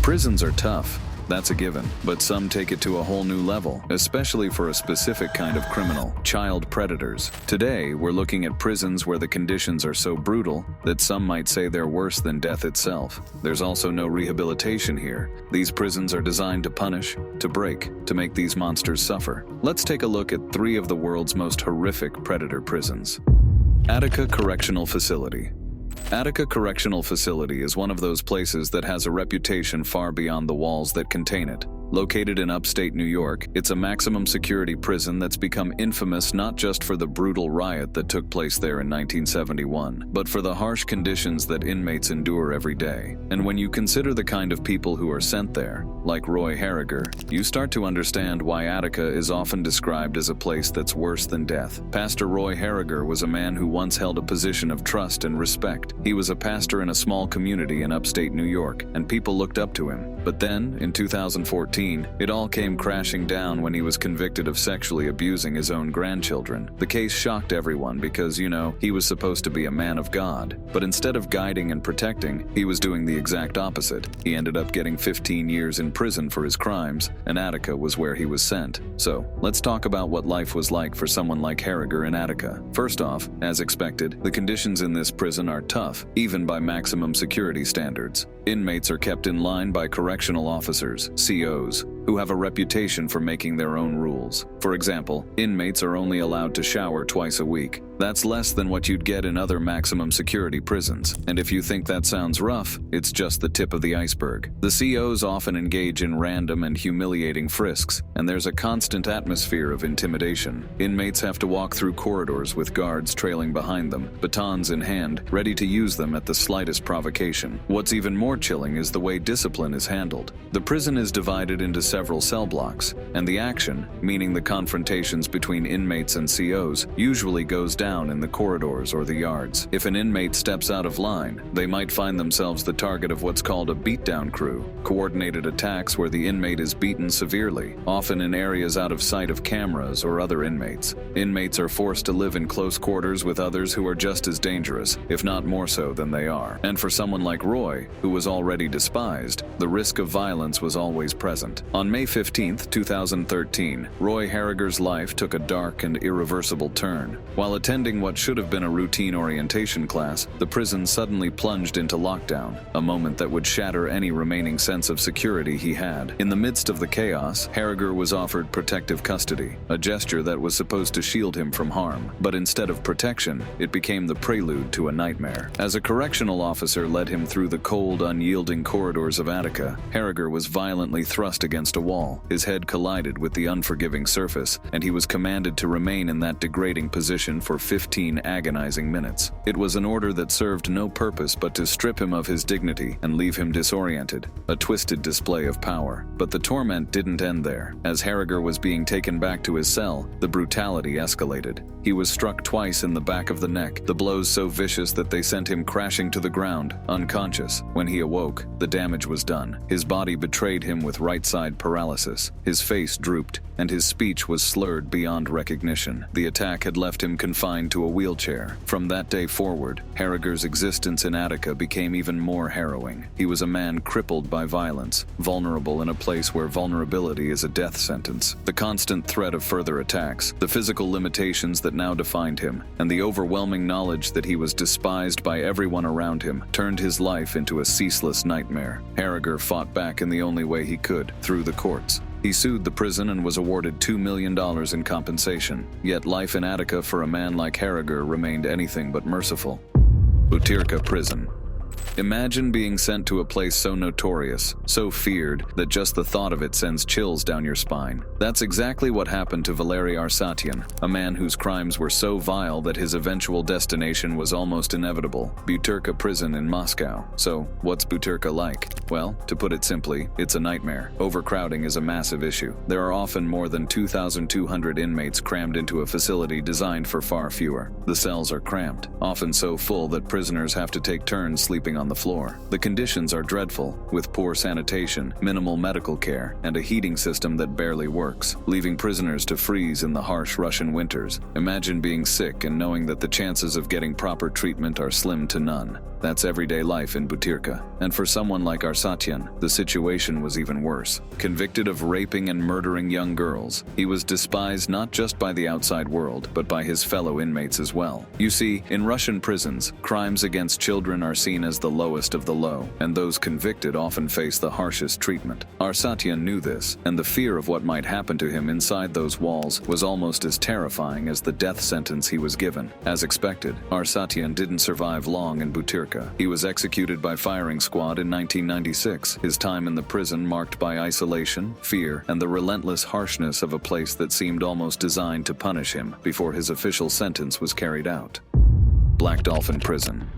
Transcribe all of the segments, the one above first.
Prisons are tough, that's a given, but some take it to a whole new level, especially for a specific kind of criminal, child predators. Today, we're looking at prisons where the conditions are so brutal that some might say they're worse than death itself. There's also no rehabilitation here. These prisons are designed to punish, to break, to make these monsters suffer. Let's take a look at 3 of the world's most horrific predator prisons. Attica Correctional Facility. Attica Correctional Facility is one of those places that has a reputation far beyond the walls that contain it. Located in upstate New York, it's a maximum security prison that's become infamous not just for the brutal riot that took place there in 1971, but for the harsh conditions that inmates endure every day. And when you consider the kind of people who are sent there, like Roy Harriger, you start to understand why Attica is often described as a place that's worse than death. Pastor Roy Harriger was a man who once held a position of trust and respect. He was a pastor in a small community in upstate New York, and people looked up to him. But then, in 2014, it all came crashing down when he was convicted of sexually abusing his own grandchildren. The case shocked everyone because, he was supposed to be a man of God. But instead of guiding and protecting, he was doing the exact opposite. He ended up getting 15 years in prison for his crimes, and Attica was where he was sent. So, let's talk about what life was like for someone like Harriger in Attica. First off, as expected, the conditions in this prison are tough, even by maximum security standards. Inmates are kept in line by correctional officers, COs, who have a reputation for making their own rules. For example, inmates are only allowed to shower twice a week. That's less than what you'd get in other maximum security prisons. And if you think that sounds rough, it's just the tip of the iceberg. The COs often engage in random and humiliating frisks, and there's a constant atmosphere of intimidation. Inmates have to walk through corridors with guards trailing behind them, batons in hand, ready to use them at the slightest provocation. What's even more chilling is the way discipline is handled. The prison is divided into several cell blocks, and the action, meaning the confrontations between inmates and COs, usually goes down in the corridors or the yards. If an inmate steps out of line, they might find themselves the target of what's called a beatdown crew, coordinated attacks where the inmate is beaten severely, often in areas out of sight of cameras or other inmates. Inmates are forced to live in close quarters with others who are just as dangerous, if not more so than they are. And for someone like Roy, who was already despised, the risk of violence was always present. On May 15, 2013, Roy Harriger's life took a dark and irreversible turn. While attending what should have been a routine orientation class, the prison suddenly plunged into lockdown, a moment that would shatter any remaining sense of security he had. In the midst of the chaos, Harriger was offered protective custody, a gesture that was supposed to shield him from harm. But instead of protection, it became the prelude to a nightmare. As a correctional officer led him through the cold, unyielding corridors of Attica, Harriger was violently thrust against a wall. His head collided with the unforgiving surface, and he was commanded to remain in that degrading position for 15 agonizing minutes. It was an order that served no purpose but to strip him of his dignity and leave him disoriented, a twisted display of power. But the torment didn't end there. As Harriger was being taken back to his cell, the brutality escalated. He was struck twice in the back of the neck, the blows so vicious that they sent him crashing to the ground, unconscious. When he awoke, the damage was done. His body betrayed him with right-side paralysis. His face drooped, and his speech was slurred beyond recognition. The attack had left him confined to a wheelchair. From that day forward, Harriger's existence in Attica became even more harrowing. He was a man crippled by violence, vulnerable in a place where vulnerability is a death sentence. The constant threat of further attacks, the physical limitations that now defined him, and the overwhelming knowledge that he was despised by everyone around him turned his life into a ceaseless nightmare. Harriger fought back in the only way he could, through the courts. He sued the prison and was awarded $2 million in compensation. Yet life in Attica for a man like Harriger remained anything but merciful. Butika Prison. Imagine being sent to a place so notorious, so feared, that just the thought of it sends chills down your spine. That's exactly what happened to Valery Arsatyan, a man whose crimes were so vile that his eventual destination was almost inevitable: Butika Prison in Moscow. So, what's Butika like? Well, to put it simply, it's a nightmare. Overcrowding is a massive issue. There are often more than 2,200 inmates crammed into a facility designed for far fewer. The cells are cramped, often so full that prisoners have to take turns sleeping sleeping on the floor. The conditions are dreadful, with poor sanitation, minimal medical care, and a heating system that barely works, leaving prisoners to freeze in the harsh Russian winters. Imagine being sick and knowing that the chances of getting proper treatment are slim to none. That's everyday life in Butika. And for someone like Arsatian, the situation was even worse. Convicted of raping and murdering young girls, he was despised not just by the outside world, but by his fellow inmates as well. You see, in Russian prisons, crimes against children are seen as the lowest of the low, and those convicted often face the harshest treatment. Arsatian knew this, and the fear of what might happen to him inside those walls was almost as terrifying as the death sentence he was given. As expected, Arsatian didn't survive long in Butika. He was executed by firing squad in 1996, his time in the prison marked by isolation, fear, and the relentless harshness of a place that seemed almost designed to punish him before his official sentence was carried out. Black Dolphin Prison.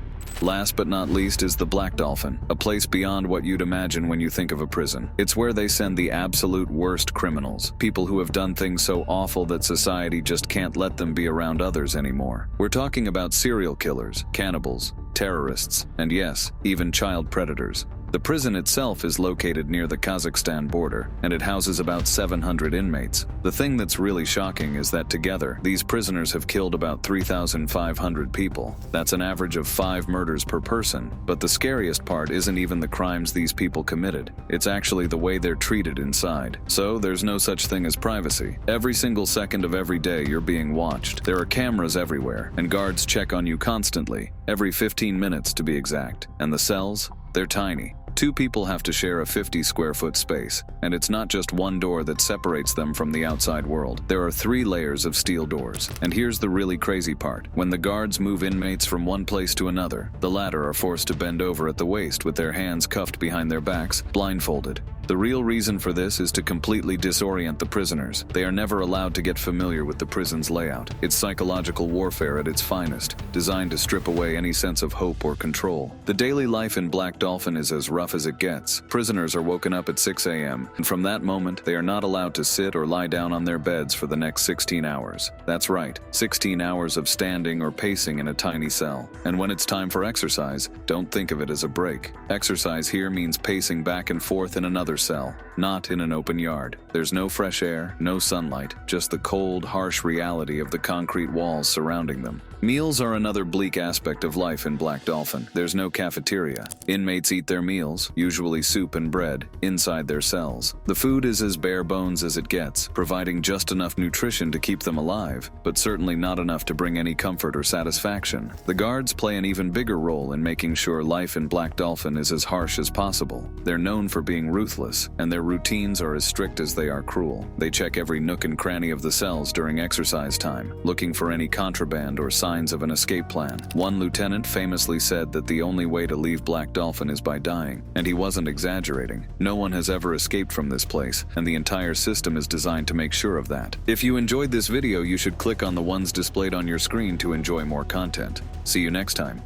Last but not least is the Black Dolphin, a place beyond what you'd imagine when you think of a prison. It's where they send the absolute worst criminals, people who have done things so awful that society just can't let them be around others anymore. We're talking about serial killers, cannibals, terrorists, and yes, even child predators. The prison itself is located near the Kazakhstan border, and it houses about 700 inmates. The thing that's really shocking is that together, these prisoners have killed about 3,500 people. That's an average of 5 murders per person. But the scariest part isn't even the crimes these people committed. It's actually the way they're treated inside. So there's no such thing as privacy. Every single second of every day you're being watched. There are cameras everywhere, and guards check on you constantly, every 15 minutes to be exact. And the cells? They're tiny. 2 people have to share a 50-square-foot space, and it's not just one door that separates them from the outside world. There are 3 layers of steel doors. And here's the really crazy part. When the guards move inmates from one place to another, the latter are forced to bend over at the waist with their hands cuffed behind their backs, blindfolded. The real reason for this is to completely disorient the prisoners. They are never allowed to get familiar with the prison's layout. It's psychological warfare at its finest, designed to strip away any sense of hope or control. The daily life in Black Dolphin is as rough as it gets. Prisoners are woken up at 6 a.m., and from that moment, they are not allowed to sit or lie down on their beds for the next 16 hours. That's right, 16 hours of standing or pacing in a tiny cell. And when it's time for exercise, don't think of it as a break. Exercise here means pacing back and forth in another cell, not in an open yard. There's no fresh air, no sunlight, just the cold, harsh reality of the concrete walls surrounding them. Meals are another bleak aspect of life in Black Dolphin. There's no cafeteria. Inmates eat their meals, usually soup and bread, inside their cells. The food is as bare bones as it gets, providing just enough nutrition to keep them alive, but certainly not enough to bring any comfort or satisfaction. The guards play an even bigger role in making sure life in Black Dolphin is as harsh as possible. They're known for being ruthless, and their routines are as strict as they are cruel. They check every nook and cranny of the cells during exercise time, looking for any contraband or signs of an escape plan. One lieutenant famously said that the only way to leave Black Dolphin is by dying, and he wasn't exaggerating. No one has ever escaped from this place, and the entire system is designed to make sure of that. If you enjoyed this video, you should click on the ones displayed on your screen to enjoy more content. See you next time.